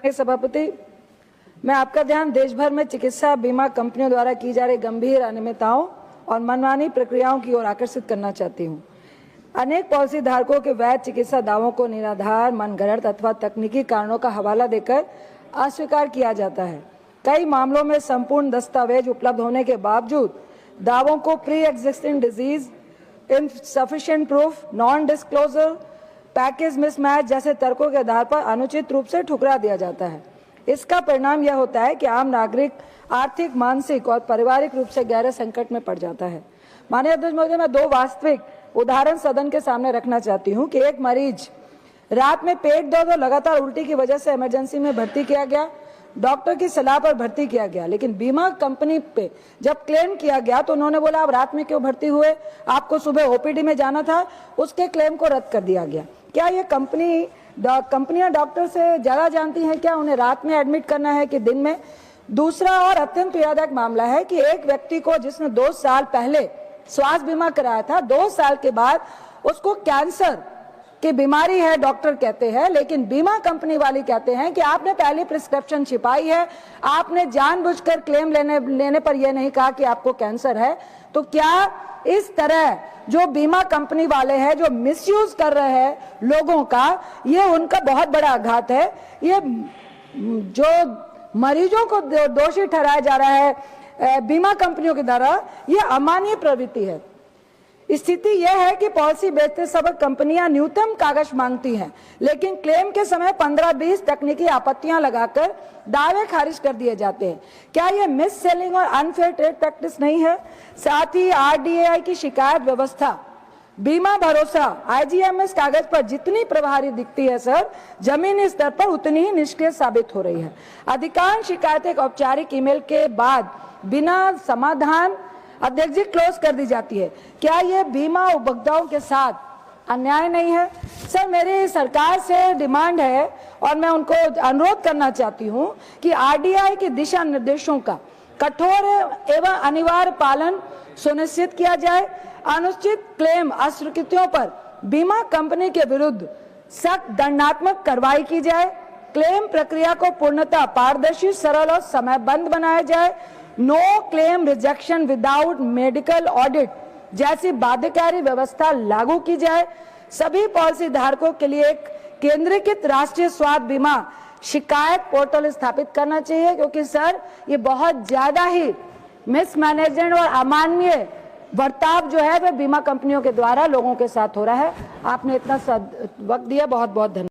सभापति, मैं आपका ध्यान देश भर में चिकित्सा बीमा कंपनियों द्वारा की जा रही गंभीर अनियमितताओं और मनमानी प्रक्रियाओं की ओर आकर्षित करना चाहती हूं। अनेक पॉलिसी धारकों के वैध चिकित्सा दावों को निराधार, मनगढ़ंत अथवा तकनीकी कारणों का हवाला देकर अस्वीकार किया जाता है। कई मामलों में संपूर्ण दस्तावेज उपलब्ध होने के बावजूद दावों को pre existing disease, insufficient proof, non disclosure, package mismatch जैसे तर्कों के आधार पर अनुचित रूप से ठुकरा दिया जाता है। इसका परिणाम यह होता है कि आम नागरिक आर्थिक, मानसिक और पारिवारिक रूप से गहरे संकट में पड़ जाता है। माननीय अध्यक्ष महोदय, मैं दो वास्तविक उदाहरण सदन के सामने रखना चाहती हूं कि एक मरीज रात में पेट दर्द और लगातार उल्टी की वजह से इमरजेंसी में भर्ती किया गया, डॉक्टर की सलाह पर भर्ती किया गया, लेकिन बीमा कंपनी पे जब क्लेम किया गया तो उन्होंने बोला आप रात में क्यों भर्ती हुए, आपको सुबह ओपीडी में जाना था, उसके क्लेम को रद्द कर दिया गया। क्या ये कंपनियां डॉक्टर से ज्यादा जानती हैं क्या उन्हें रात में एडमिट करना है कि दिन में? दूसरा और अत्यंत पीड़ादायक मामला है कि एक व्यक्ति को जिसने 2 साल पहले स्वास्थ्य बीमा कराया था, 2 साल के बाद उसको कैंसर की बीमारी है डॉक्टर कहते हैं, लेकिन बीमा कंपनी वाले कहते हैं कि आपने पहले प्रिस्क्रिप्शन छिपाई है, आपने जानबूझकर क्लेम लेने पर यह नहीं कहा कि आपको कैंसर है। तो क्या इस तरह जो बीमा कंपनी वाले हैं जो मिसयूज कर रहे हैं लोगों का, ये उनका बहुत बड़ा आघात है। ये जो मरीजों को दोषी ठहराया जा रहा है बीमा कंपनियों के द्वारा, ये अमानवीय प्रवृत्ति है। स्थिति यह है कि पॉलिसी बेचते समय कंपनियां न्यूनतम कागज मांगती हैं, लेकिन क्लेम के समय 15-20 तकनीकी आपत्तियां लगाकर दावे खारिज कर दिए जाते हैं। क्या यह मिस सेलिंग और अनफेयर ट्रेड प्रैक्टिस नहीं है? साथ ही आरडीएआई की शिकायत व्यवस्था, बीमा भरोसा, आईजीएमएस कागज पर जितनी प्रभावी दिखती है सर, जमीनी स्तर पर उतनी ही निष्क्रिय साबित हो रही है। अधिकांश शिकायतें औपचारिक ईमेल के बाद बिना समाधान अध्यक्ष जी क्लोज कर दी जाती है। क्या ये बीमा उपभोक्ताओं के साथ अन्याय नहीं है? सर, मेरी सरकार से डिमांड है और मैं उनको अनुरोध करना चाहती हूं कि आरडीआई के दिशा निर्देशों का कठोर एवं अनिवार्य पालन सुनिश्चित किया जाए। अनुचित क्लेम अस्वीकृतियों पर बीमा कंपनी के विरुद्ध सख्त दंडात्मक कार्रवाई की जाए। क्लेम प्रक्रिया को पूर्णतः पारदर्शी, सरल और समयबद्ध बनाया जाए। No claim rejection without medical audit जैसी बाध्यकारी व्यवस्था लागू की जाए। सभी पॉलिसी धारकों के लिए एक केंद्रीकृत राष्ट्रीय स्वास्थ्य बीमा शिकायत पोर्टल स्थापित करना चाहिए, क्योंकि सर ये बहुत ज्यादा ही मिसमैनेजमेंट और अमानवीय बर्ताव जो है वह बीमा कंपनियों के द्वारा लोगों के साथ हो रहा है। आपने इतना वक्त दिया, बहुत बहुत धन्यवाद।